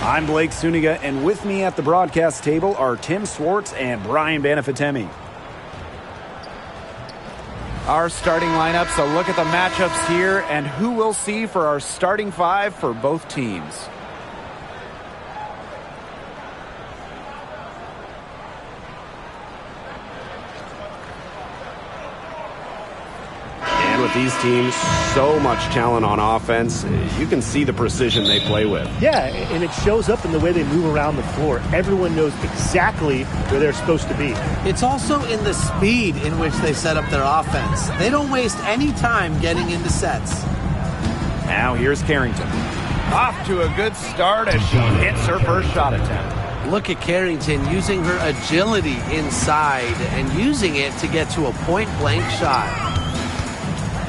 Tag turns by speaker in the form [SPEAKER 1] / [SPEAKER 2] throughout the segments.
[SPEAKER 1] I'm Blake Suniga, and with me at the broadcast table are Tim Swartz and Brian Banafitemi. Our starting lineups, a look at the matchups here and who we'll see for our starting five for both teams.
[SPEAKER 2] And with these teams, so much talent on offense, you can see the precision they play with.
[SPEAKER 3] Yeah, and it shows up in the way they move around the floor. Everyone knows exactly where they're supposed to be.
[SPEAKER 4] It's also in the speed in which they set up their offense. They don't waste any time getting into sets.
[SPEAKER 1] Now here's Carrington. Off to a good start as she hits her first shot attempt.
[SPEAKER 4] Look at Carrington using her agility inside and using it to get to a point-blank shot.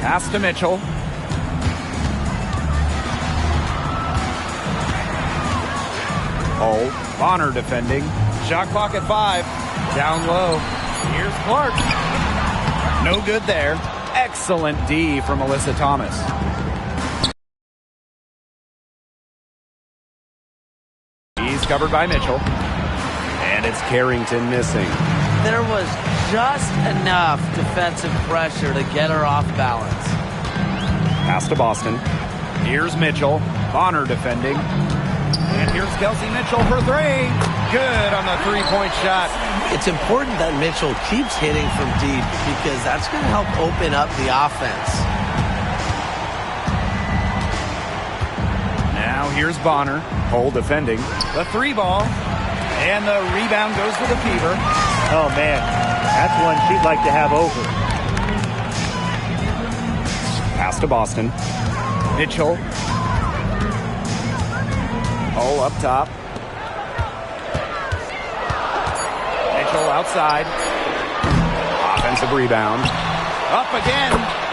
[SPEAKER 1] Pass to Mitchell. Bonner defending. Shot clock at 5. Down low. Here's Clark. No good there. Excellent D from Alyssa Thomas. He's covered by Mitchell. And it's Carrington missing.
[SPEAKER 4] There was just enough defensive pressure to get her off balance.
[SPEAKER 1] Pass to Boston. Here's Mitchell. Bonner defending. And here's Kelsey Mitchell for 3. Good on the three-point shot.
[SPEAKER 4] It's important that Mitchell keeps hitting from deep because that's going to help open up the offense.
[SPEAKER 1] Now here's Bonner. Cole defending. The 3-ball. And the rebound goes to the Fever.
[SPEAKER 3] Oh, man. That's one she'd like to have over.
[SPEAKER 1] Pass to Boston. Mitchell. Up top. Mitchell outside. Offensive rebound. Up again.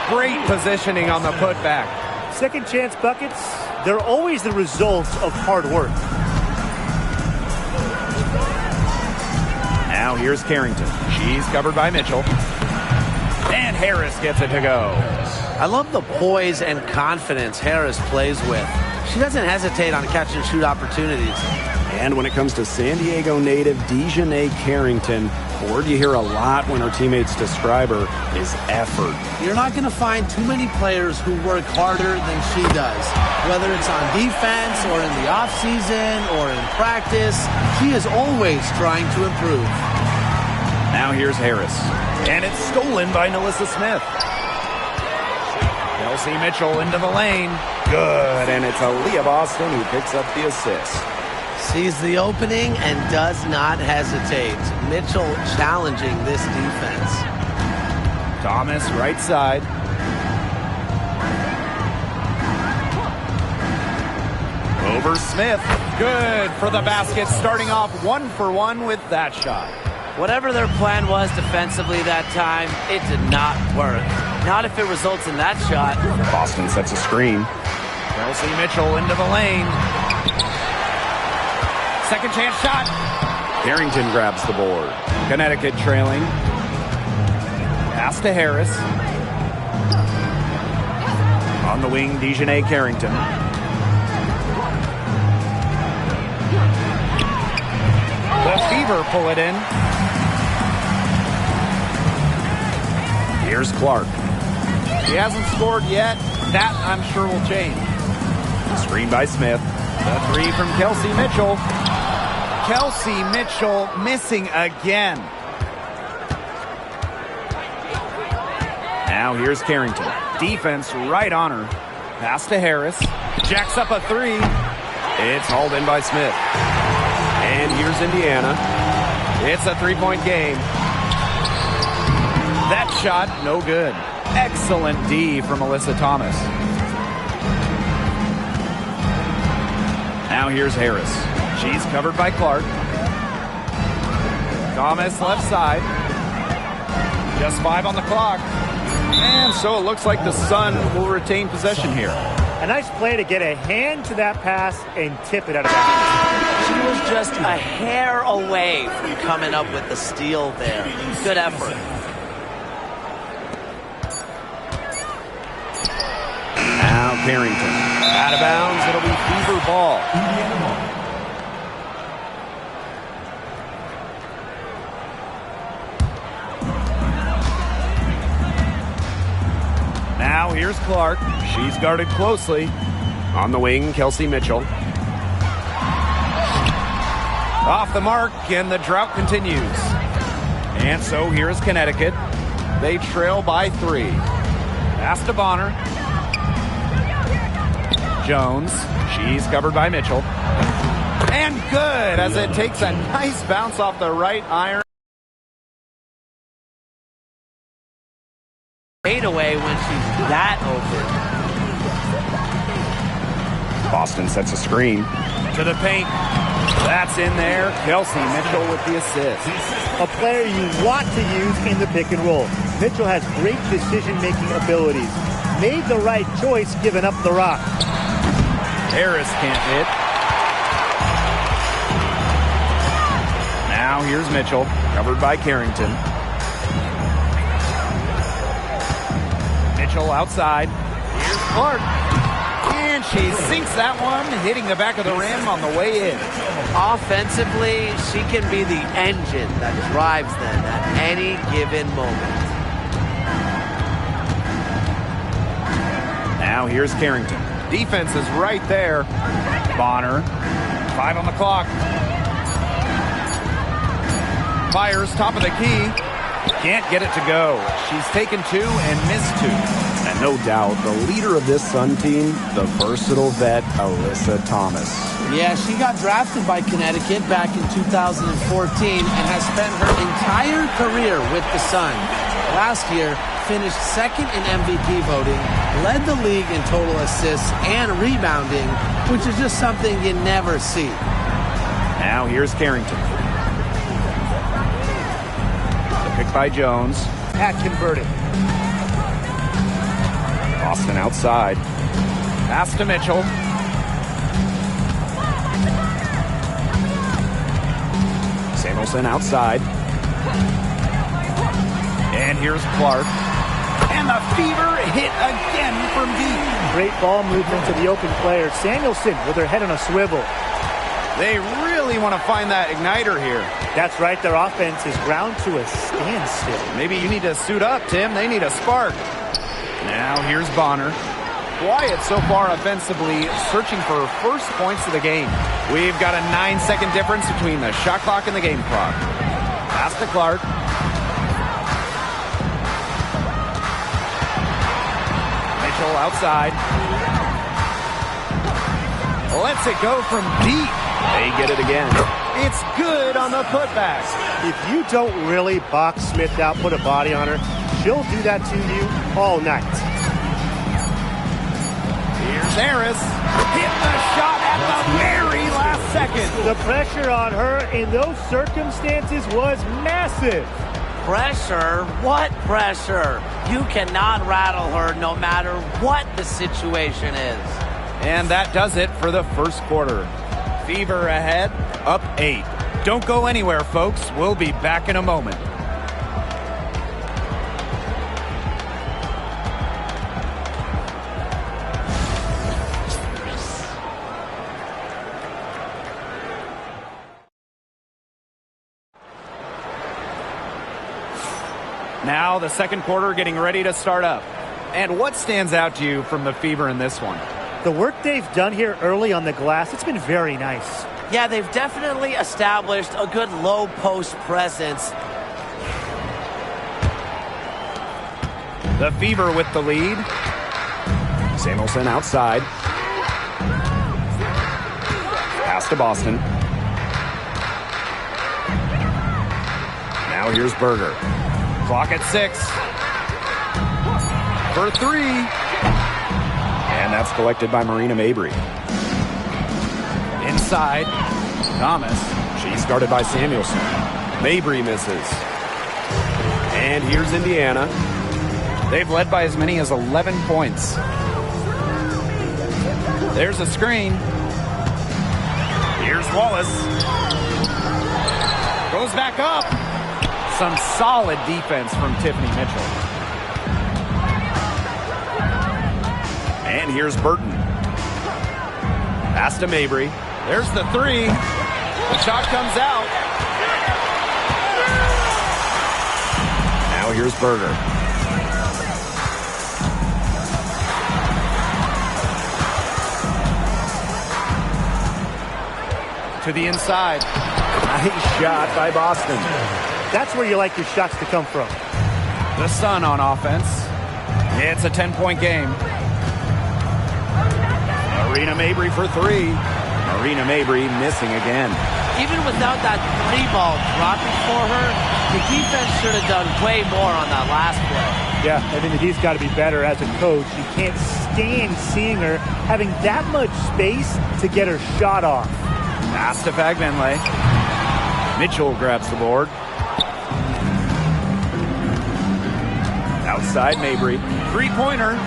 [SPEAKER 1] Great positioning on the putback.
[SPEAKER 3] Second chance buckets, they're always the result of hard work.
[SPEAKER 1] Now here's Carrington. She's covered by Mitchell. And Harris gets it to go.
[SPEAKER 4] I love the poise and confidence Harris plays with. She doesn't hesitate on catch and shoot opportunities.
[SPEAKER 2] And when it comes to San Diego native Dejanay Carrington, a word you hear a lot when her teammates describe her is effort.
[SPEAKER 4] You're not going to find too many players who work harder than she does. Whether it's on defense or in the offseason or in practice, she is always trying to improve.
[SPEAKER 1] Now here's Harris. And it's stolen by Nalissa Smith. Kelsey Mitchell into the lane.
[SPEAKER 2] Good, and it's Aaliyah Boston who picks up the assist.
[SPEAKER 4] Sees the opening and does not hesitate. Mitchell challenging this defense.
[SPEAKER 1] Thomas right side. Over Smith. Good for the basket, starting off 1 for 1 with that shot.
[SPEAKER 4] Whatever their plan was defensively that time, it did not work. Not if it results in that shot.
[SPEAKER 2] Boston sets a screen.
[SPEAKER 1] Kelsey Mitchell into the lane. Second chance shot.
[SPEAKER 2] Carrington grabs the board.
[SPEAKER 1] Connecticut trailing. Pass to Harris. On the wing, Dejanay Carrington. The Fever pull it in.
[SPEAKER 2] Here's Clark.
[SPEAKER 1] He hasn't scored yet. That, I'm sure, will change.
[SPEAKER 2] Screen by Smith.
[SPEAKER 1] The 3 from Kelsey Mitchell. Kelsey Mitchell missing again. Now here's Carrington. Defense right on her. Pass to Harris. Jacks up a 3.
[SPEAKER 2] It's hauled in by Smith. And here's Indiana.
[SPEAKER 1] It's a 3-point game. That shot, no good. Excellent D from Alyssa Thomas. Now here's Harris. She's covered by Clark. Thomas left side. Just 5 on the clock. And so it looks like the Sun will retain possession here.
[SPEAKER 3] A nice play to get a hand to that pass and tip it out of bounds.
[SPEAKER 4] She was just a hair away from coming up with the steal there. Good effort.
[SPEAKER 2] Now Carrington. Out of bounds, it'll be Fever ball.
[SPEAKER 1] Now here's Clark. She's guarded closely.
[SPEAKER 2] On the wing, Kelsey Mitchell.
[SPEAKER 1] Off the mark, and the drought continues. And so here's Connecticut. They trail by 3. Pass to Bonner. Jones. She's covered by Mitchell. And good, as it takes a nice bounce off the right iron.
[SPEAKER 4] Away when she's that open.
[SPEAKER 2] Boston sets a screen.
[SPEAKER 1] To the paint. That's in there. Kelsey Mitchell with the assist.
[SPEAKER 3] A player you want to use in the pick and roll. Mitchell has great decision-making abilities. Made the right choice giving up the rock.
[SPEAKER 1] Harris can't hit. Now here's Mitchell, covered by Carrington. Mitchell outside. Here's Clark. And she sinks that one, hitting the back of the rim on the way in.
[SPEAKER 4] Offensively, she can be the engine that drives them at any given moment.
[SPEAKER 1] Now here's Carrington. Defense is right there. Bonner. 5 on the clock. Fires top of the key. Can't get it to go. She's taken 2 and missed 2.
[SPEAKER 2] And no doubt, the leader of this Sun team, the versatile vet, Alyssa Thomas.
[SPEAKER 4] Yeah, she got drafted by Connecticut back in 2014 and has spent her entire career with the Sun. Last year, finished second in MVP voting, led the league in total assists and rebounding, which is just something you never see.
[SPEAKER 1] Now here's Carrington. The pick by Jones.
[SPEAKER 3] Pat converted.
[SPEAKER 1] Boston outside. Pass to Mitchell.
[SPEAKER 2] Samuelson outside.
[SPEAKER 1] And here's Clark. And the Fever hit again from deep.
[SPEAKER 3] Great ball movement to the open player. Samuelson with her head on a swivel.
[SPEAKER 1] They really want to find that igniter here.
[SPEAKER 3] That's right. Their offense is ground to a standstill.
[SPEAKER 1] Maybe you need to suit up, Tim. They need a spark. Now here's Bonner. Quiet so far offensively, searching for first points of the game. We've got a 9-second difference between the shot clock and the game clock. Pass to Clark. Mitchell outside. Lets it go from deep.
[SPEAKER 2] They get it again.
[SPEAKER 1] It's good on the putback.
[SPEAKER 3] If you don't really box Smith out, put a body on her, she'll do that to you all night.
[SPEAKER 1] Here's Harris. Hit the shot at the very last second.
[SPEAKER 3] The pressure on her in those circumstances was massive.
[SPEAKER 4] Pressure? What pressure? You cannot rattle her no matter what the situation is.
[SPEAKER 1] And that does it for the first quarter. Fever ahead, up 8. Don't go anywhere, folks. We'll be back in a moment. Now the second quarter getting ready to start up. And what stands out to you from the Fever in this one?
[SPEAKER 3] The work they've done here early on the glass, it's been very nice.
[SPEAKER 4] Yeah, they've definitely established a good low post presence.
[SPEAKER 1] The Fever with the lead.
[SPEAKER 2] Samuelson outside. Pass to Boston. Now here's Berger.
[SPEAKER 1] Clock at 6. For 3.
[SPEAKER 2] And that's collected by Marina Mabry.
[SPEAKER 1] Inside. Thomas.
[SPEAKER 2] She's guarded by Samuelson. Mabry misses. And here's Indiana.
[SPEAKER 1] They've led by as many as 11 points. There's a screen. Here's Wallace. Goes back up. Some solid defense from Tiffany Mitchell.
[SPEAKER 2] And here's Burton.
[SPEAKER 1] Pass to Mabry. There's the 3. The shot comes out.
[SPEAKER 2] Now here's Berger.
[SPEAKER 1] To the inside.
[SPEAKER 2] Nice shot by Boston.
[SPEAKER 3] That's where you like your shots to come from.
[SPEAKER 1] The Sun on offense. It's a 10-point game. Marina Mabry for three. Marina Mabry missing again.
[SPEAKER 4] Even without that three ball dropping for her, the defense should have done way more on that last play.
[SPEAKER 3] Yeah, I mean, he's got to be better as a coach. You can't stand seeing her having that much space to get her shot off.
[SPEAKER 1] Pass to Fagbenle. Mitchell grabs the board. Outside Mabry. Three-pointer.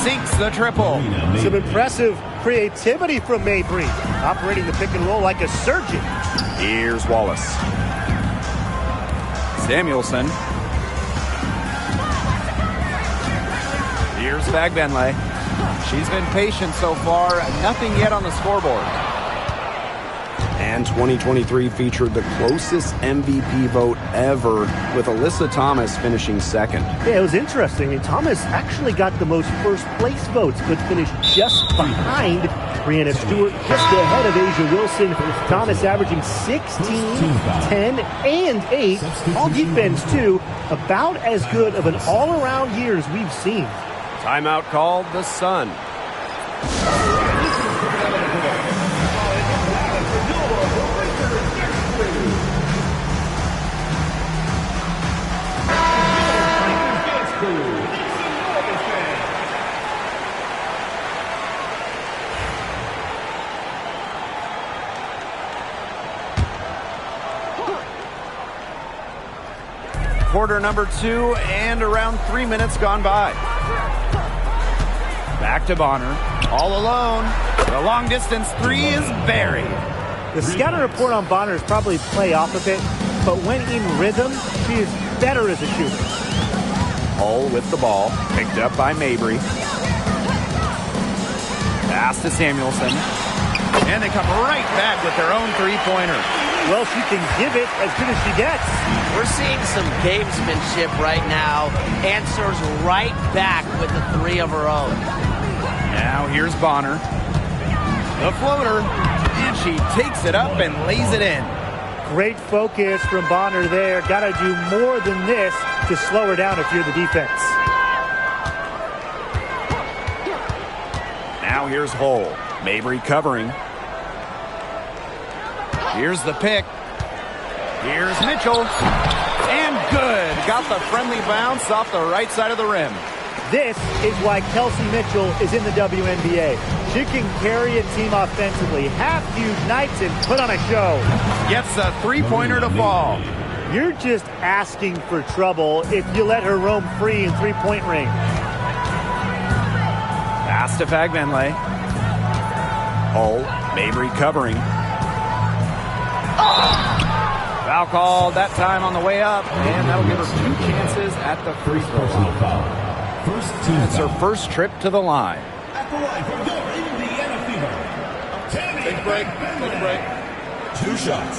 [SPEAKER 1] Sinks the triple.
[SPEAKER 3] Some impressive creativity from Mabry. Operating the pick and roll like a surgeon.
[SPEAKER 1] Here's Wallace. Samuelson. Here's Fagbenle. She's been patient so far. Nothing yet on the scoreboard.
[SPEAKER 2] And 2023 featured the closest MVP vote ever, with Alyssa Thomas finishing second.
[SPEAKER 3] Yeah, it was interesting. I mean, Thomas actually got the most first place votes, but finished just behind Brianna Stewart, just ahead of Asia Wilson, with Thomas averaging 16, 10, and 8. All defense, too. About as good of an all-around year as we've seen.
[SPEAKER 2] Timeout called the Sun.
[SPEAKER 1] Quarter number 2 and around 3 minutes gone by. Back to Bonner. All alone. The long distance three is buried.
[SPEAKER 3] The scouting report on Bonner is probably play off a bit, but when in rhythm, she is better as a shooter.
[SPEAKER 1] Hull with the ball. Picked up by Mabry. Pass to Samuelson. And they come right back with their own three-pointer.
[SPEAKER 3] Well, she can give it as good as she gets.
[SPEAKER 4] We're seeing some gamesmanship right now. Answers right back with the three of her own.
[SPEAKER 1] Now here's Bonner. The floater. And she takes it up and lays it in.
[SPEAKER 3] Great focus from Bonner there. Got to do more than this to slow her down if you're the defense.
[SPEAKER 1] Now here's Hull. Mabry covering. Here's the pick. Here's Mitchell. And good. Got the friendly bounce off the right side of the rim.
[SPEAKER 3] This is why Kelsey Mitchell is in the WNBA. She can carry a team offensively, have huge nights, and put on a show.
[SPEAKER 1] Gets a three-pointer to fall.
[SPEAKER 3] You're just asking for trouble if you let her roam free in three-point range.
[SPEAKER 1] Pass to Fagbenle. Hull. Mabry covering. Foul called that time on the way up, and that'll give her 2 chances at the free throw line. It's her first trip to the line.
[SPEAKER 5] At the line from your Indiana Fever. Take a break. Take a break. 2 shots.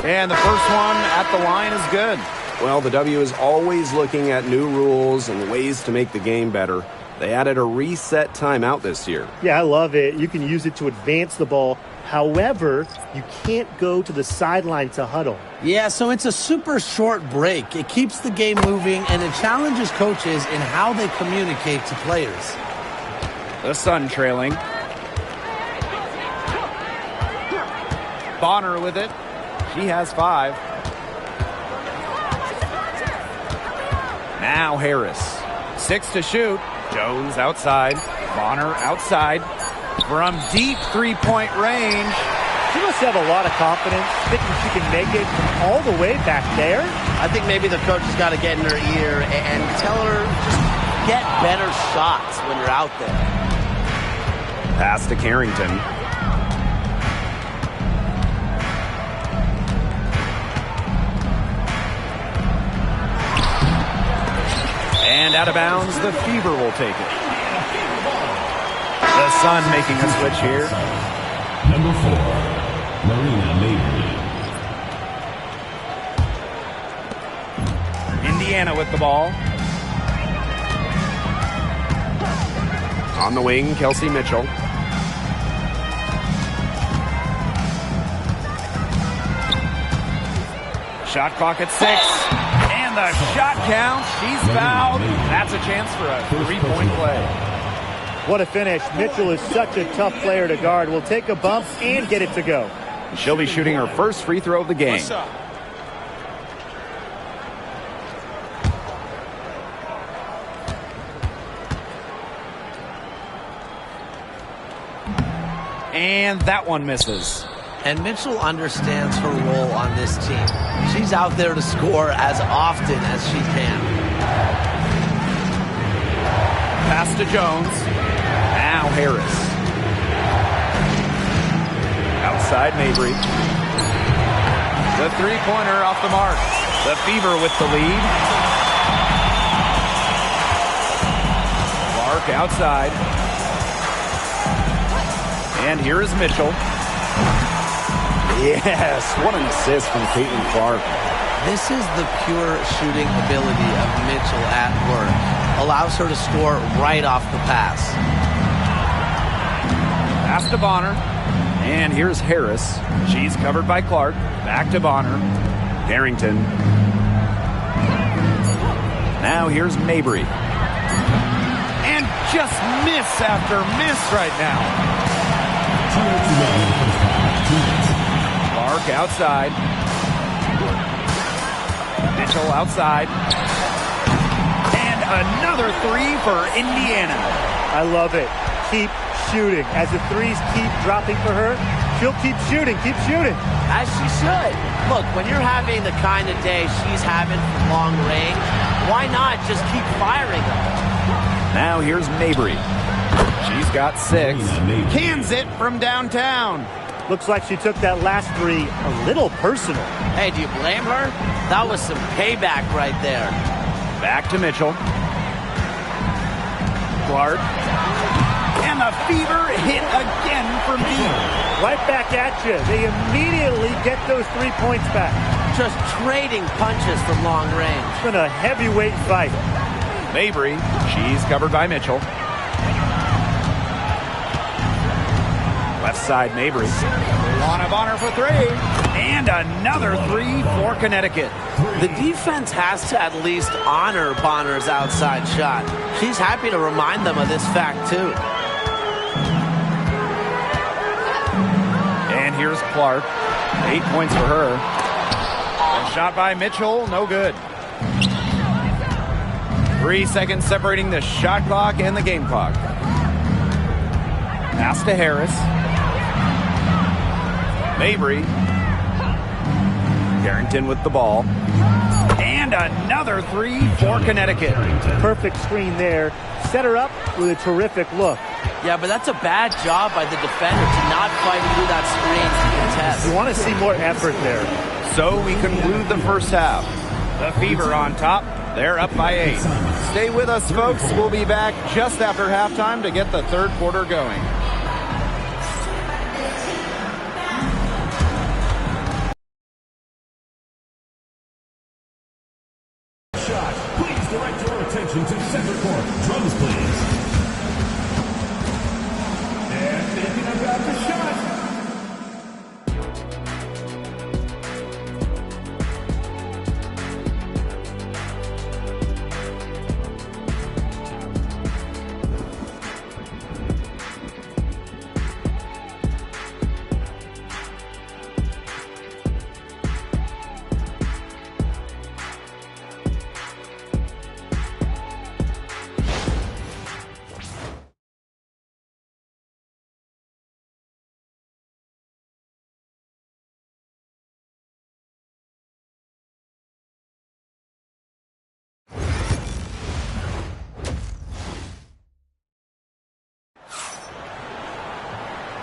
[SPEAKER 1] And the first one at the line is good.
[SPEAKER 2] Well, the W is always looking at new rules and ways to make the game better. They added a reset timeout this year.
[SPEAKER 3] Yeah, I love it. You can use it to advance the ball. However, you can't go to the sideline to huddle.
[SPEAKER 4] Yeah, so it's a super short break. It keeps the game moving, and it challenges coaches in how they communicate to players.
[SPEAKER 1] The Sun trailing. Bonner with it. She has 5. Now Harris. 6 to shoot. Jones outside. Bonner outside. From deep three-point range.
[SPEAKER 3] She must have a lot of confidence, thinking she can make it all the way back there.
[SPEAKER 4] I think maybe the coach has got to get in her ear and tell her just get better shots when you're out there.
[SPEAKER 2] Pass to Carrington.
[SPEAKER 1] And out of bounds, the Fever will take it. The Sun making a switch here.
[SPEAKER 5] Number 4, Marina Mabry.
[SPEAKER 1] Indiana with the ball.
[SPEAKER 2] On the wing, Kelsey Mitchell.
[SPEAKER 1] Shot clock at 6. And the shot count. She's fouled. That's a chance for a three-point play.
[SPEAKER 3] What a finish. Mitchell is such a tough player to guard. Will take a bump and get it to go.
[SPEAKER 2] She'll be shooting her first free throw of the game.
[SPEAKER 1] And that one misses.
[SPEAKER 4] And Mitchell understands her role on this team. She's out there to score as often as she can.
[SPEAKER 1] Pass to Jones.
[SPEAKER 2] Now Harris. Outside Mabry.
[SPEAKER 1] The three-pointer off the mark. The Fever with the lead. Clark outside. And here is Mitchell.
[SPEAKER 2] Yes, what an assist from Caitlin Clark.
[SPEAKER 4] This is the pure shooting ability of Mitchell at work. Allows her to score right off the pass.
[SPEAKER 1] Pass to Bonner.
[SPEAKER 2] And here's Harris.
[SPEAKER 1] She's covered by Clark. Back to Bonner.
[SPEAKER 2] Harrington. Now here's Mabry.
[SPEAKER 1] And just miss after miss right now. Clark outside. Mitchell outside. And another three for Indiana.
[SPEAKER 3] I love it. Keep shooting. As the threes keep dropping for her, she'll keep shooting. Keep shooting.
[SPEAKER 4] As she should. Look, when you're having the kind of day she's having from long range, why not just keep firing them?
[SPEAKER 2] Now here's Mabry.
[SPEAKER 1] She's got 6. Cans it from downtown.
[SPEAKER 3] Looks like she took that last three a little personal.
[SPEAKER 4] Hey, do you blame her? That was some payback right there.
[SPEAKER 1] Back to Mitchell. Clark. And the Fever hit again from deep.
[SPEAKER 3] Right back at you. They immediately get those 3 points back.
[SPEAKER 4] Just trading punches from long range.
[SPEAKER 3] It's been a heavyweight fight.
[SPEAKER 1] Mabry. She's covered by Mitchell.
[SPEAKER 2] Left side Mabry.
[SPEAKER 1] On Bonner for 3. And another 3 for Connecticut.
[SPEAKER 4] The defense has to at least honor Bonner's outside shot. She's happy to remind them of this fact, too.
[SPEAKER 1] And here's Clark. 8 points for her. A shot by Mitchell, no good. 3 seconds separating the shot clock and the game clock. Pass to Harris. Mabry.
[SPEAKER 2] Harrington with the ball.
[SPEAKER 1] And another 3 for Connecticut.
[SPEAKER 3] Perfect screen there. Set her up with a terrific look.
[SPEAKER 4] Yeah, but that's a bad job by the defender to not fight through that screen to contest.
[SPEAKER 3] You want to see more effort there.
[SPEAKER 1] So we conclude the first half. The Fever on top. They're up by 8. Stay with us, folks. We'll be back just after halftime to get the third quarter going.
[SPEAKER 5] Please direct your attention to center court. Drums, please. And thinking about the shot.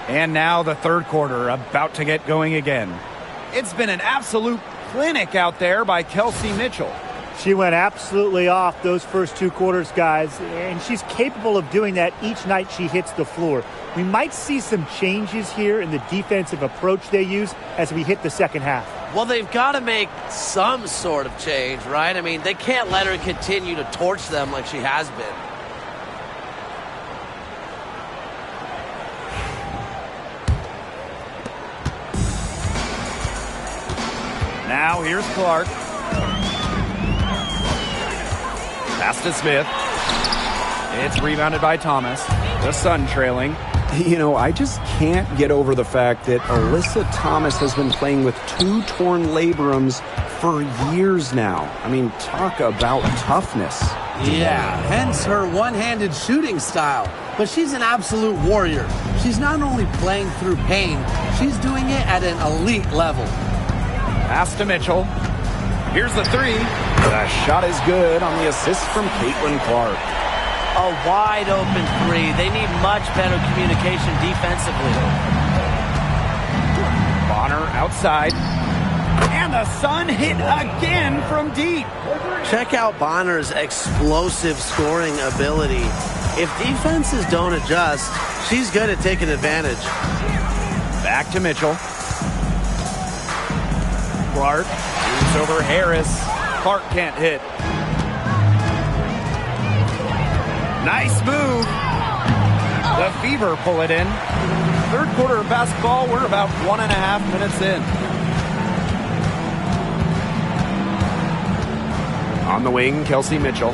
[SPEAKER 1] And now the third quarter about to get going again. It's been an absolute clinic out there by Kelsey Mitchell.
[SPEAKER 3] She went absolutely off those first 2 quarters, guys, and she's capable of doing that each night she hits the floor. We might see some changes here in the defensive approach they use as we hit the second half.
[SPEAKER 4] Well, they've got to make some sort of change, right? I mean, they can't let her continue to torch them like she has been.
[SPEAKER 1] Now here's Clark. Pass to Smith. It's rebounded by Thomas. The Sun trailing.
[SPEAKER 2] You know, I just can't get over the fact that Alyssa Thomas has been playing with 2 torn labrums for years now. I mean, talk about toughness.
[SPEAKER 4] Yeah, hence her one-handed shooting style. But she's an absolute warrior. She's not only playing through pain, she's doing it at an elite level.
[SPEAKER 1] Pass to Mitchell. Here's the 3.
[SPEAKER 2] The shot is good on the assist from Caitlin Clark.
[SPEAKER 6] A wide open 3. They need much better communication defensively.
[SPEAKER 1] Bonner outside. And the Sun hit again from deep.
[SPEAKER 6] Check out Bonner's explosive scoring ability. If defenses don't adjust, she's good at taking advantage.
[SPEAKER 1] Back to Mitchell. Clark moves over Harris. Clark can't hit. Nice move. The Fever pull it in. Third quarter of basketball. We're about 1.5 minutes in. On the wing, Kelsey Mitchell.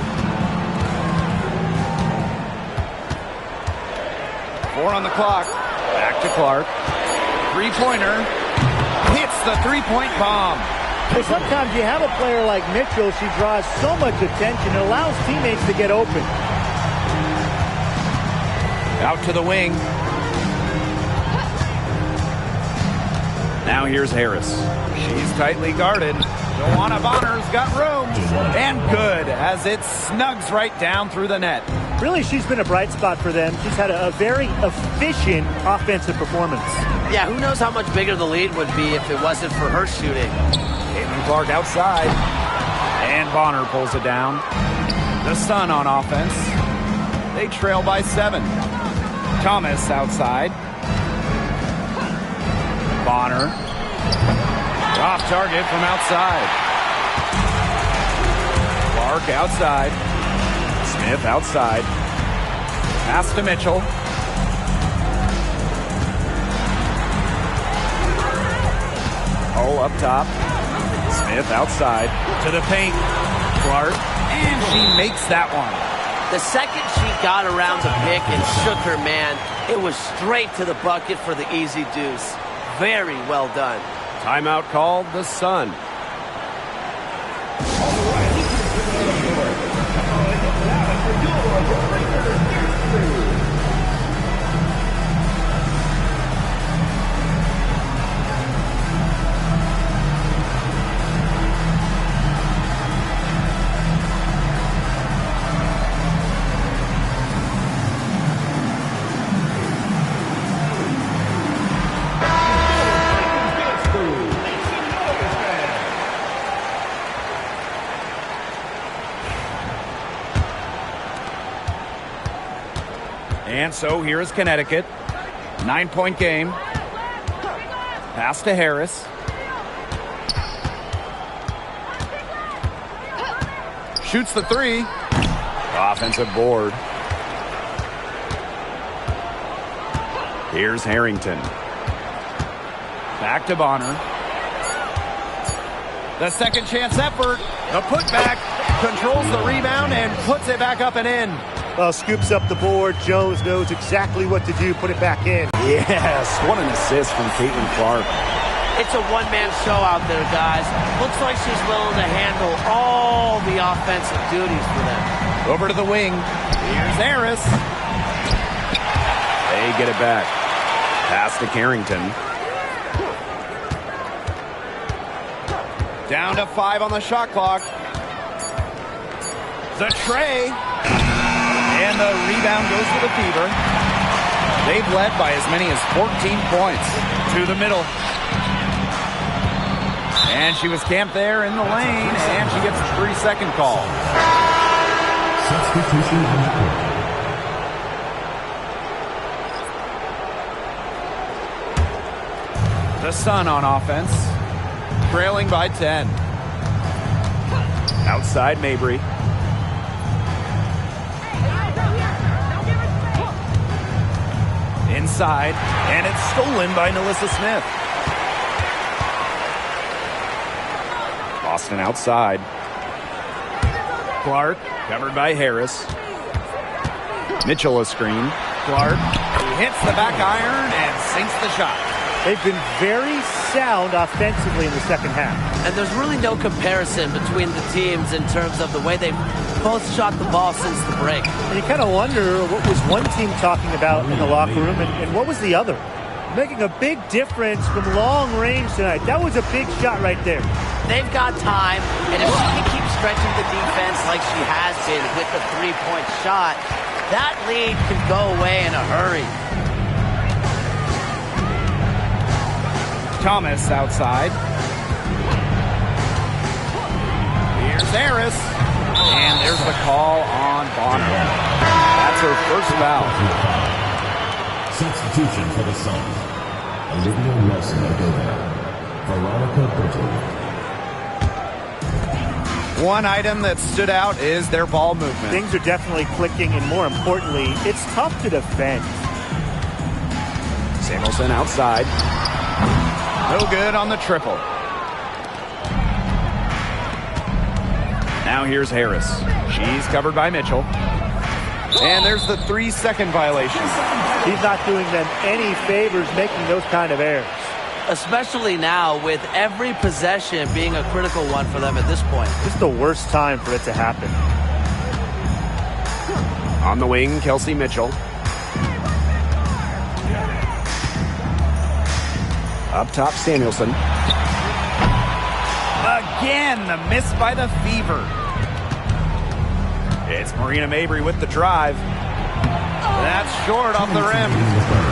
[SPEAKER 1] 4 on the clock. Back to Clark. Three-pointer. Hits the three-point bomb.
[SPEAKER 3] Well, sometimes you have a player like Mitchell. She draws so much attention. It allows teammates to get open.
[SPEAKER 1] Out to the wing. Now here's Harris. She's tightly guarded. Joanna Bonner's got room. And good as it snugs right down through the net.
[SPEAKER 3] Really, she's been a bright spot for them. She's had a very efficient offensive performance.
[SPEAKER 6] Yeah, who knows how much bigger the lead would be if it wasn't for her shooting.
[SPEAKER 1] Caitlin Clark outside. And Bonner pulls it down. The Sun on offense. They trail by 7. Thomas outside. Bonner. Off target from outside. Clark outside. Smith outside. Pass to Mitchell. Oh, up top. Smith outside. To the paint. Clark. And she makes that one.
[SPEAKER 6] The second she got around the pick and shook her man, it was straight to the bucket for the easy deuce. Very well done.
[SPEAKER 2] Timeout called, the Sun.
[SPEAKER 1] And so here is Connecticut. 9-point game. Pass to Harris. Shoots the 3. Offensive board. Here's Harrington. Back to Bonner. The second chance effort. The putback. Controls the rebound and puts it back up and in.
[SPEAKER 3] Well, scoops up the board. Jones knows exactly what to do. Put it back in.
[SPEAKER 2] Yes, what an assist from Caitlin Clark.
[SPEAKER 6] It's a one-man show out there, guys. Looks like she's willing to handle all the offensive duties for them.
[SPEAKER 1] Over to the wing. Here's Harris.
[SPEAKER 2] They get it back. Pass to Carrington.
[SPEAKER 1] Down to 5 on the shot clock. The tray. And the rebound goes to the Fever. They've led by as many as 14 points. To the middle. And she was camped there in the lane, and she gets a 3-second call.
[SPEAKER 5] Substitution on the court.
[SPEAKER 1] The Sun on offense. Trailing by 10. Outside Mabry. Inside, and it's stolen by Nalissa Smith.
[SPEAKER 2] Boston outside. Clark covered by Harris. Mitchell a screen.
[SPEAKER 1] Clark, he hits the back iron and sinks the shot.
[SPEAKER 3] They've been very sound offensively in the second half.
[SPEAKER 6] And there's really no comparison between the teams in terms of the way they've both shot the ball since the break.
[SPEAKER 3] And you kind of wonder what was one team talking about in the locker room and what was the other. Making a big difference from long range tonight. That was a big shot right there.
[SPEAKER 6] They've got time, and if she can keep stretching the defense like she has been with the three-point shot, that lead can go away in a hurry.
[SPEAKER 1] Thomas outside. Here's Harris. And there's the call on Bonner. That's her first foul.
[SPEAKER 5] Substitution for the Suns. Olivia Nelson-Ododa. Veronica Bertoli.
[SPEAKER 1] One item that stood out is their ball movement.
[SPEAKER 3] Things are definitely clicking, and more importantly, it's tough to defend.
[SPEAKER 2] Samuelson outside.
[SPEAKER 1] No good on the triple. Now here's Harris. She's covered by Mitchell. And there's the 3-second violation.
[SPEAKER 3] He's not doing them any favors making those kind of errors.
[SPEAKER 6] Especially now with every possession being a critical one for them at this point.
[SPEAKER 3] It's the worst time for it to happen.
[SPEAKER 2] On the wing, Kelsey Mitchell. Up top, Samuelson.
[SPEAKER 1] Again, the miss by the Fever. It's Marina Mabry with the drive. That's short off the rim.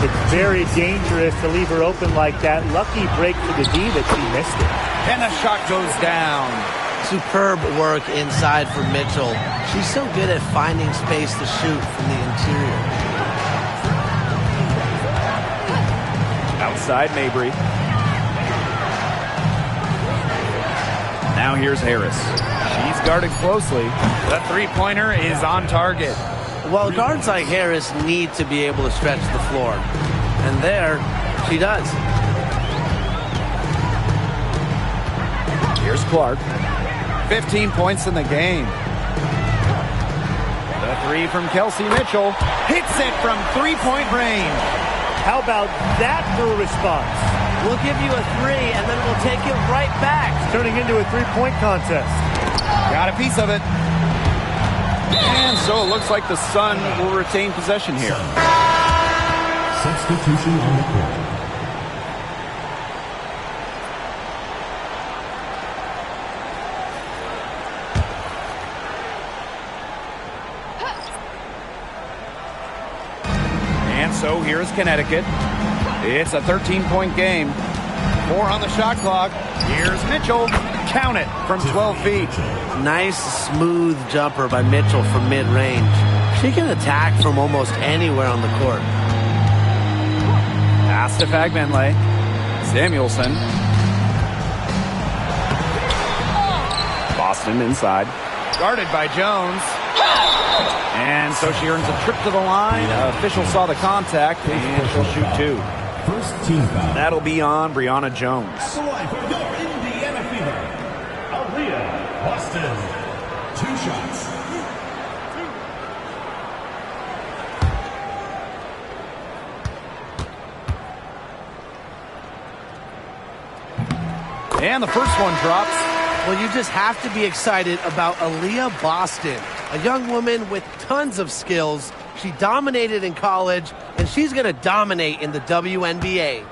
[SPEAKER 3] It's very dangerous to leave her open like that. Lucky break for the D that she missed it.
[SPEAKER 1] And the shot goes down.
[SPEAKER 6] Superb work inside for Mitchell. She's so good at finding space to shoot from the interior.
[SPEAKER 2] Outside, Mabry.
[SPEAKER 1] Now here's Harris. She's guarded closely. The three-pointer is on target.
[SPEAKER 6] Well, guards like Harris need to be able to stretch the floor. And there, she does.
[SPEAKER 2] Here's Clark.
[SPEAKER 1] 15 points in the game. The three from Kelsey Mitchell. Hits it from three-point range.
[SPEAKER 3] How about that for a response?
[SPEAKER 6] We'll give you a three, and then we'll take it right back.
[SPEAKER 3] It's turning into a three-point contest.
[SPEAKER 1] Got a piece of it. And so it looks like the Sun will retain possession here.
[SPEAKER 5] Substitution on the court.
[SPEAKER 1] And so here's Connecticut. It's a 13-point game. 4 on the shot clock. Here's Mitchell. Count it from 12 feet.
[SPEAKER 6] Nice, smooth jumper by Mitchell from mid-range. She can attack from almost anywhere on the court.
[SPEAKER 1] Pass to Fagbenle. Samuelson.
[SPEAKER 2] Boston inside.
[SPEAKER 1] Guarded by Jones. And so she earns a trip to the line. Official saw the contact, and she'll shoot 2.
[SPEAKER 5] First team foul.
[SPEAKER 2] That'll be on Brianna Jones.
[SPEAKER 5] The wife of your Indiana Fever. Aaliyah Boston. 2 shots.
[SPEAKER 1] And the first one drops.
[SPEAKER 6] Well, you just have to be excited about Aaliyah Boston, a young woman with tons of skills. She dominated in college, and she's going to dominate in the WNBA.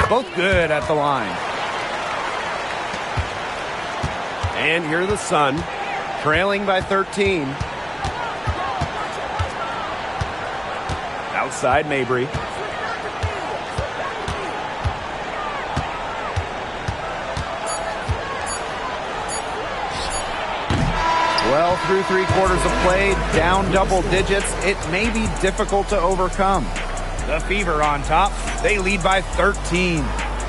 [SPEAKER 1] Both good at the line.
[SPEAKER 2] And here are the Sun,
[SPEAKER 1] Trailing by 13.
[SPEAKER 2] outside Mabry.
[SPEAKER 1] Well, through 3 quarters of play, down double digits, it may be difficult to overcome. The Fever on top. They lead by 13.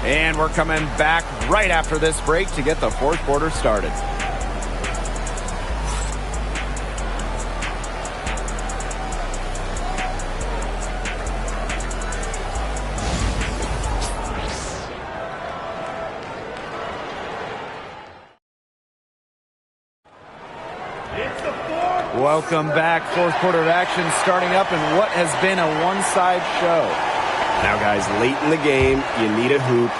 [SPEAKER 1] And we're coming back right after this break to get the 4th quarter started. Welcome back. Fourth quarter of action starting up in what has been a one-side show.
[SPEAKER 2] Now, guys, late in the game, you need a hoop.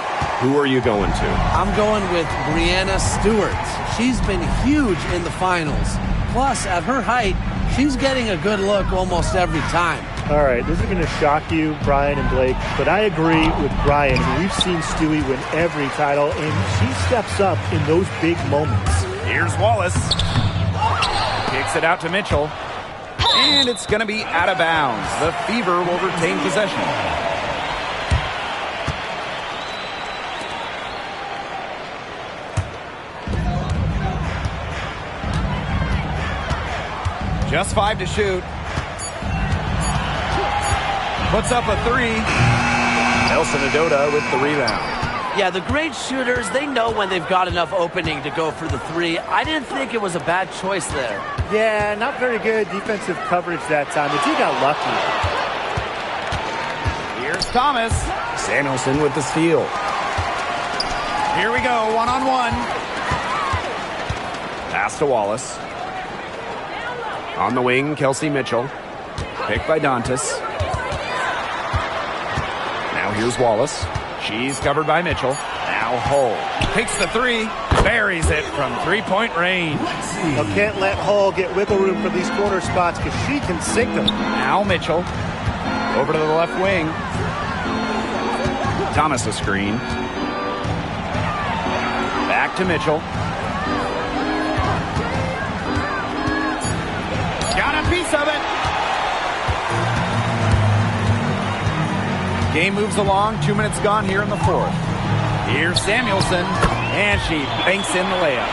[SPEAKER 2] Who are you going to?
[SPEAKER 4] I'm going with Breanna Stewart. She's been huge in the finals. Plus, at her height, she's getting a good look almost every time.
[SPEAKER 3] All right, this is going to shock you, Brian and Blake, but I agree with Brian. We've seen Stewie win every title, and she steps up in those big moments.
[SPEAKER 1] Here's Wallace. Kicks it out to Mitchell. And it's going to be out of bounds. The Fever will retain possession. Just 5 to shoot. Puts up a 3. Nelson Adota with the rebound.
[SPEAKER 6] Yeah, the great shooters, they know when they've got enough opening to go for the 3. I didn't think it was a bad choice there.
[SPEAKER 3] Yeah, not very good defensive coverage that time. The team got lucky.
[SPEAKER 1] Here's Thomas.
[SPEAKER 2] Samuelson with the steal.
[SPEAKER 1] Here we go, one-on-one. Pass to Wallace. On the wing, Kelsey Mitchell. Picked by Dantas. Now here's Wallace. She's covered by Mitchell. Now Hull. Takes the 3. Buries it from three-point range.
[SPEAKER 3] Well, can't let Hull get wiggle room for these corner spots because she can sink them.
[SPEAKER 1] Now Mitchell. Over to the left wing. Thomas a screen. Back to Mitchell. Got a piece of it. Game moves along. 2 minutes gone here in the fourth. Here's Samuelson, and she banks in the layup.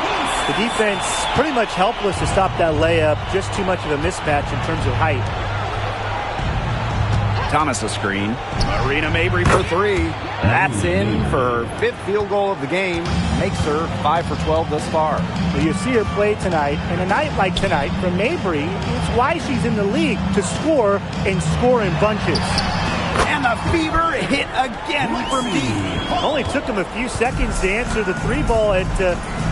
[SPEAKER 3] The defense pretty much helpless to stop that layup. Just too much of a mismatch in terms of height.
[SPEAKER 1] Thomas a screen. Marina Mabry for 3. That's in for her 5th field goal of the game. Makes her 5 for 12 thus far.
[SPEAKER 3] Well, you see her play tonight, and a night like tonight for Mabry, it's why she's in the league, to score and score in bunches.
[SPEAKER 1] And the Fever hit again from deep.
[SPEAKER 3] Only took them a few seconds to answer the 3 ball at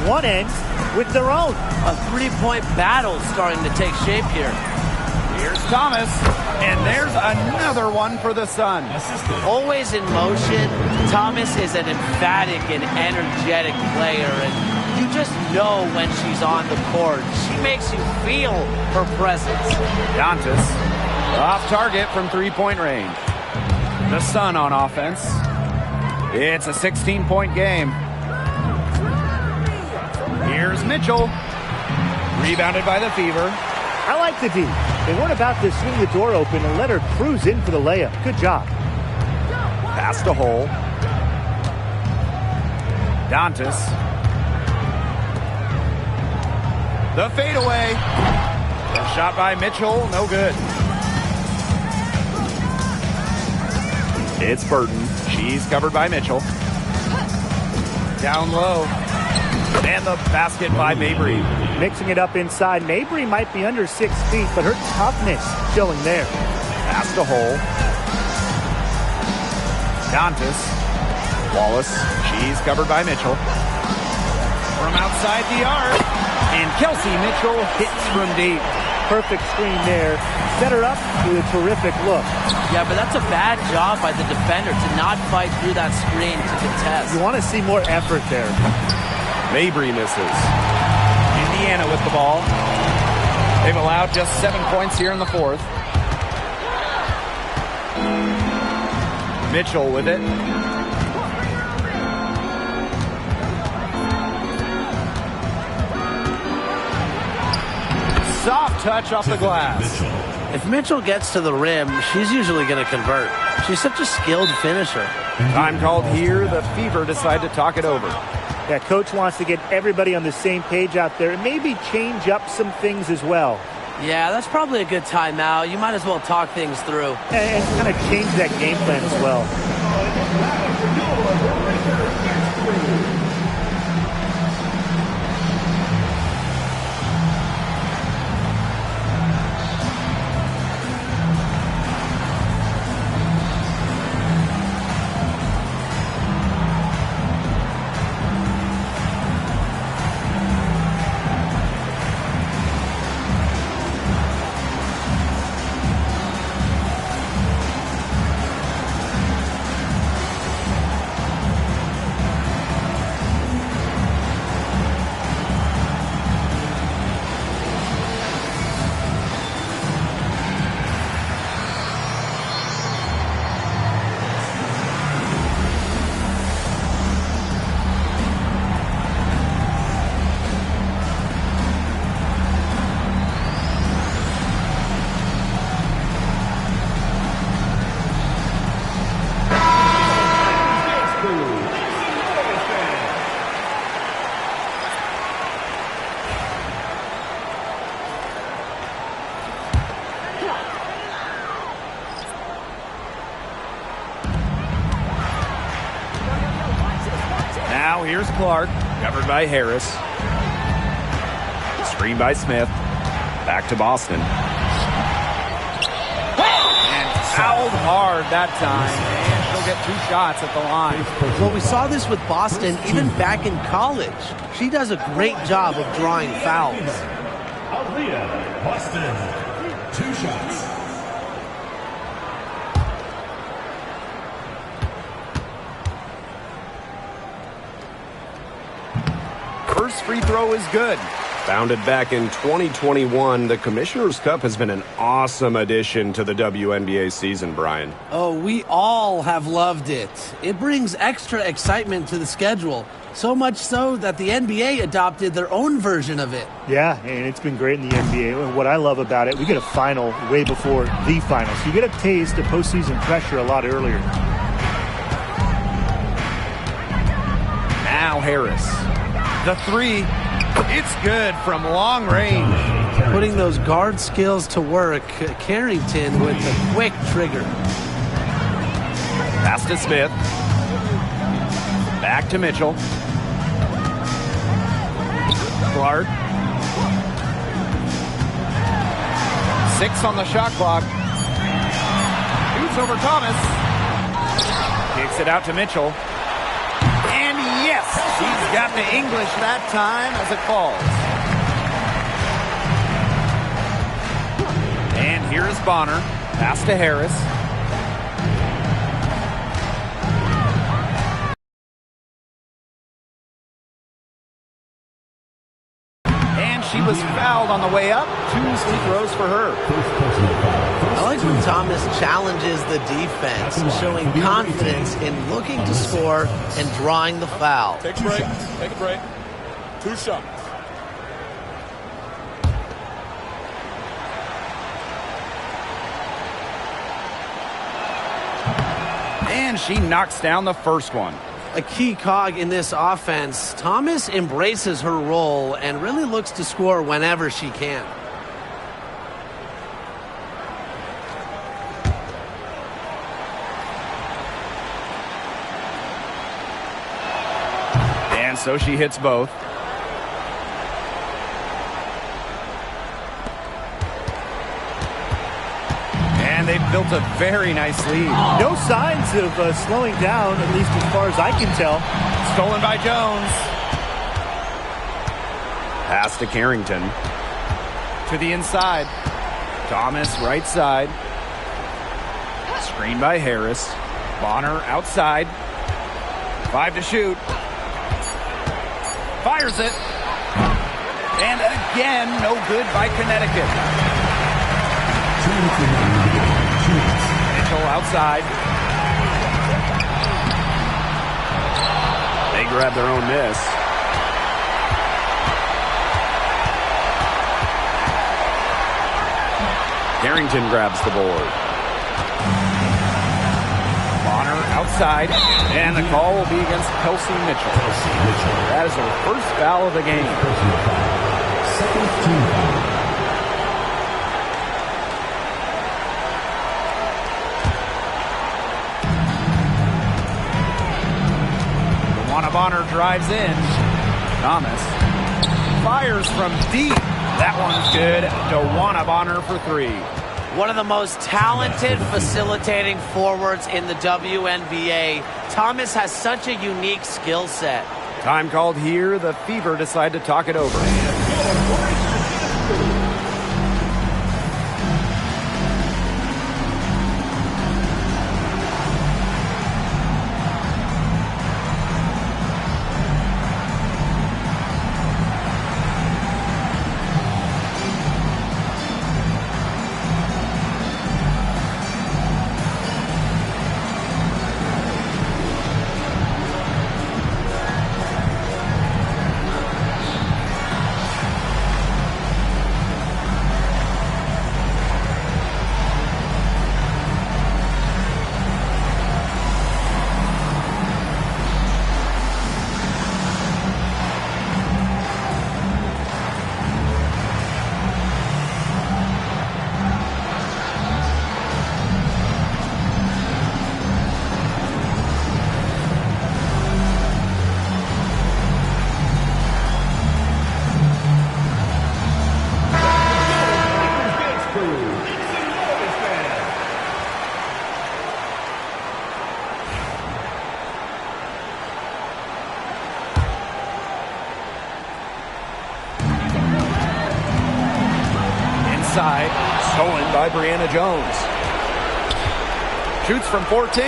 [SPEAKER 3] one end with their own.
[SPEAKER 6] A 3-point battle starting to take shape here.
[SPEAKER 1] Here's Thomas, and there's another one for the Sun.
[SPEAKER 6] Always in motion, Thomas is an emphatic and energetic player, and you just know when she's on the court. She makes you feel her presence.
[SPEAKER 1] Dantas off target from three-point range. The Sun on offense. It's a 16-point game. Here's Mitchell. Rebounded by the Fever.
[SPEAKER 3] I like the D. They weren't about to swing the door open and let her cruise in for the layup. Good job.
[SPEAKER 1] Pass to Hull. Dantas. The fadeaway. A shot by Mitchell. No good. It's Burton. She's covered by Mitchell. Down low. And the basket by Mabry.
[SPEAKER 3] Mixing it up inside. Mabry might be under 6 feet, but her toughness showing there.
[SPEAKER 1] Pass to Hull. Dantas. Wallace. She's covered by Mitchell. From outside the arc. And Kelsey Mitchell hits from deep.
[SPEAKER 3] Perfect screen there. Set her up with a terrific look.
[SPEAKER 6] Yeah, but that's a bad job by the defender to not fight through that screen to contest.
[SPEAKER 3] You want to see more effort there.
[SPEAKER 1] Mabry misses. Indiana with the ball. They've allowed just 7 points here in the fourth. Mitchell with it. Soft touch off the glass.
[SPEAKER 6] If Mitchell gets to the rim, she's usually going to convert. She's such a skilled finisher.
[SPEAKER 1] Time called here. The Fever decide to talk it over.
[SPEAKER 3] Yeah, coach wants to get everybody on the same page out there and maybe change up some things as well.
[SPEAKER 6] Yeah, that's probably a good timeout. You might as well talk things through.
[SPEAKER 3] And kind of change that game plan as well.
[SPEAKER 1] Now here's Clark, covered by Harris. Screen by Smith. Back to Boston. And fouled hard that time. And she'll get 2 shots at the line.
[SPEAKER 6] Well, we saw this with Boston even back in college. She does a great job of drawing fouls.
[SPEAKER 5] Aaliyah, Boston. 2 shots.
[SPEAKER 1] First free throw is good.
[SPEAKER 2] Founded back in 2021, the Commissioner's Cup has been an awesome addition to the WNBA season, Brian.
[SPEAKER 6] Oh, we all have loved it. It brings extra excitement to the schedule. So much so that the NBA adopted their own version of it.
[SPEAKER 3] Yeah, and it's been great in the NBA. And what I love about it, we get a final way before the final. So you get a taste of postseason pressure a lot earlier.
[SPEAKER 1] Now Harris. The 3. It's good from long range.
[SPEAKER 6] Putting those guard skills to work, Carrington with a quick trigger.
[SPEAKER 1] Pass to Smith. Back to Mitchell. Clark. 6 on the shot clock. Shoots over Thomas. Kicks it out to Mitchell. And yes, he's got the English that time as it falls. And here's Bonner. Pass to Harris. She was fouled on the way up. 2 free throws for her.
[SPEAKER 6] I like when Thomas challenges the defense, showing confidence in looking to score and drawing the foul.
[SPEAKER 5] Take a break. Take a break. 2 shots.
[SPEAKER 1] And she knocks down the first one.
[SPEAKER 6] A key cog in this offense, Thomas embraces her role and really looks to score whenever she can.
[SPEAKER 1] And so she hits both. And they've built a very nice lead.
[SPEAKER 3] No signs of slowing down, at least as far as I can tell.
[SPEAKER 1] Stolen by Jones. Pass to Carrington. To the inside. Thomas right side. Screen by Harris. Bonner outside. 5 to shoot. Fires it. And again, no good by Connecticut. Mitchell outside. They grab their own miss. Carrington grabs the board. Bonner outside, and the call will be against Kelsey Mitchell. That is her first foul of the game.
[SPEAKER 5] Second team foul.
[SPEAKER 1] Bonner drives in. Thomas fires from deep. That one's good. DeWanna Bonner for 3.
[SPEAKER 6] One of the most talented facilitating forwards in the WNBA. Thomas has such a unique skill set.
[SPEAKER 1] Time called here. The Fever decide to talk it over. side.
[SPEAKER 2] Stolen by Brianna Jones.
[SPEAKER 1] Shoots from 14.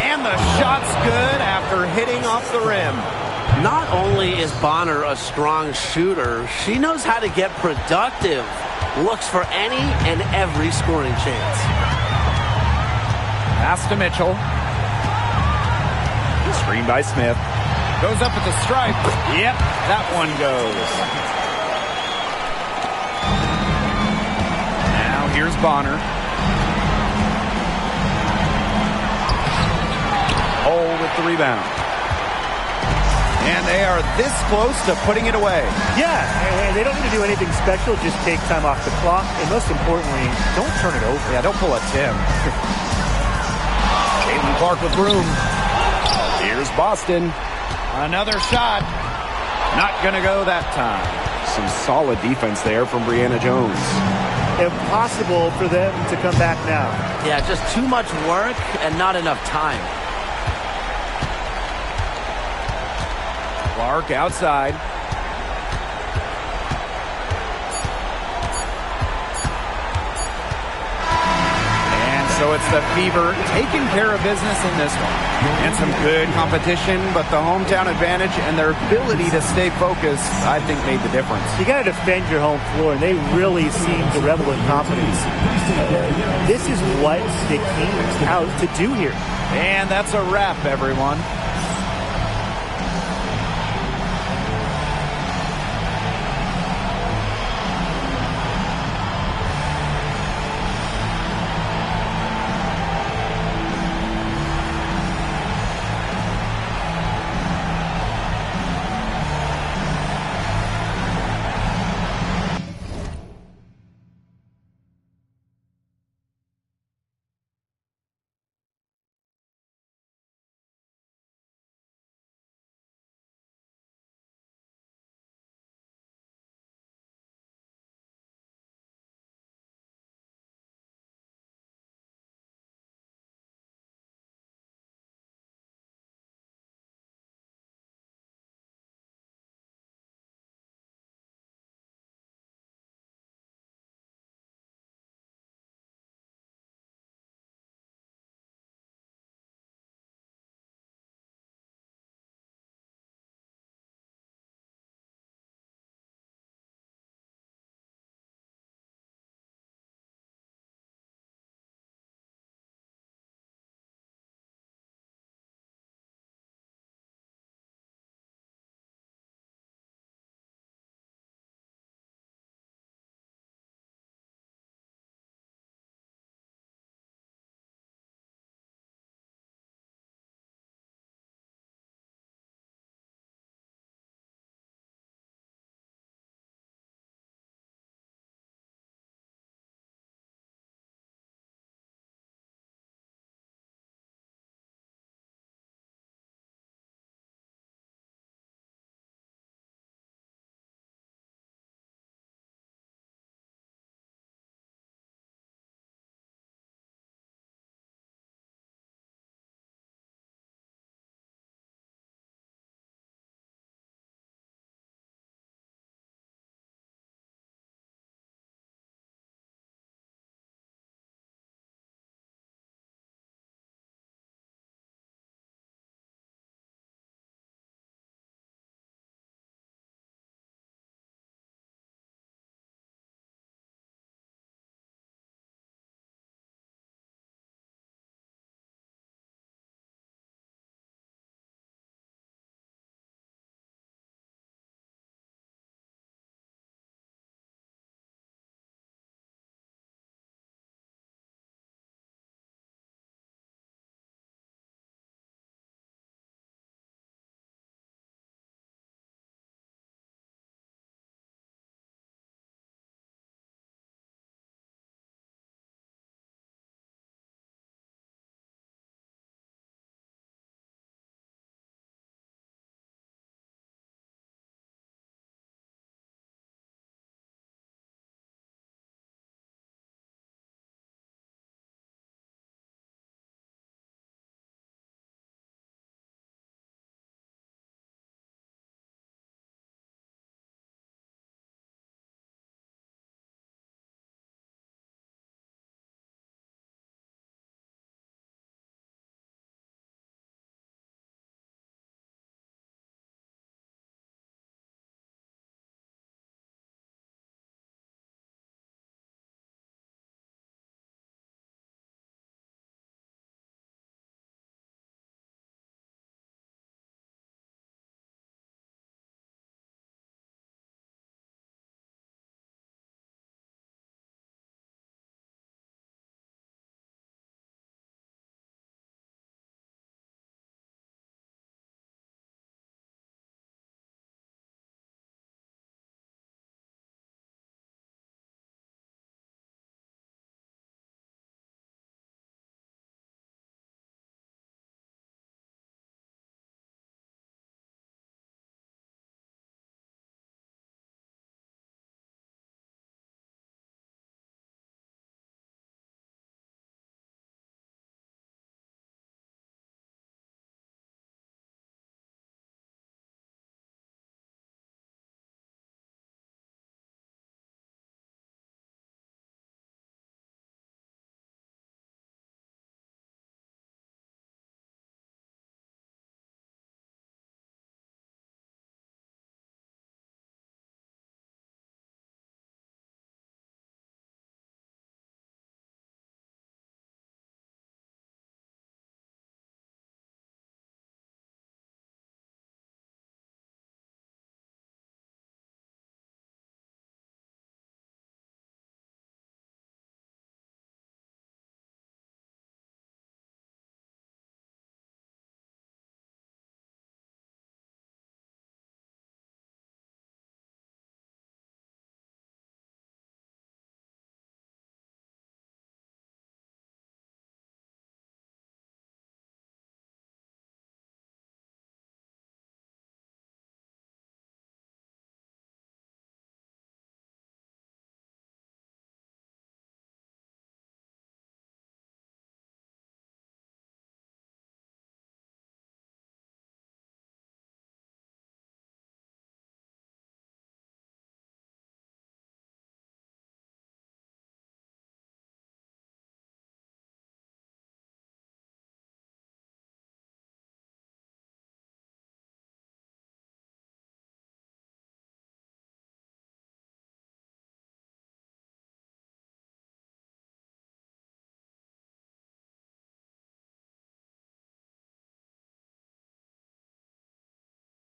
[SPEAKER 1] And the shot's good after hitting off the rim.
[SPEAKER 6] Not only is Bonner a strong shooter, she knows how to get productive. Looks for any and every scoring chance.
[SPEAKER 1] Pass to Mitchell. Screen by Smith. Goes up at the stripe. Yep, that one goes. Now here's Bonner. Hole with the rebound. And they are this close to putting it away.
[SPEAKER 3] Yeah, and they don't need to do anything special. Just take time off the clock. And most importantly, don't turn it over.
[SPEAKER 1] Yeah, don't pull a Tim. Caitlin Clark with room. Here's Boston. Another shot. Not going to go that time.
[SPEAKER 2] Some solid defense there from Brianna Jones.
[SPEAKER 3] Impossible for them to come back now.
[SPEAKER 6] Yeah, just too much work and not enough time.
[SPEAKER 1] Clark outside. And so it's the Fever taking care of business in this one. And some good competition, but the hometown advantage and their ability to stay focused, I think, made the difference.
[SPEAKER 3] You got to defend your home floor, and they really seem to revel in confidence. This is what they came out to do here.
[SPEAKER 1] And that's a wrap, everyone.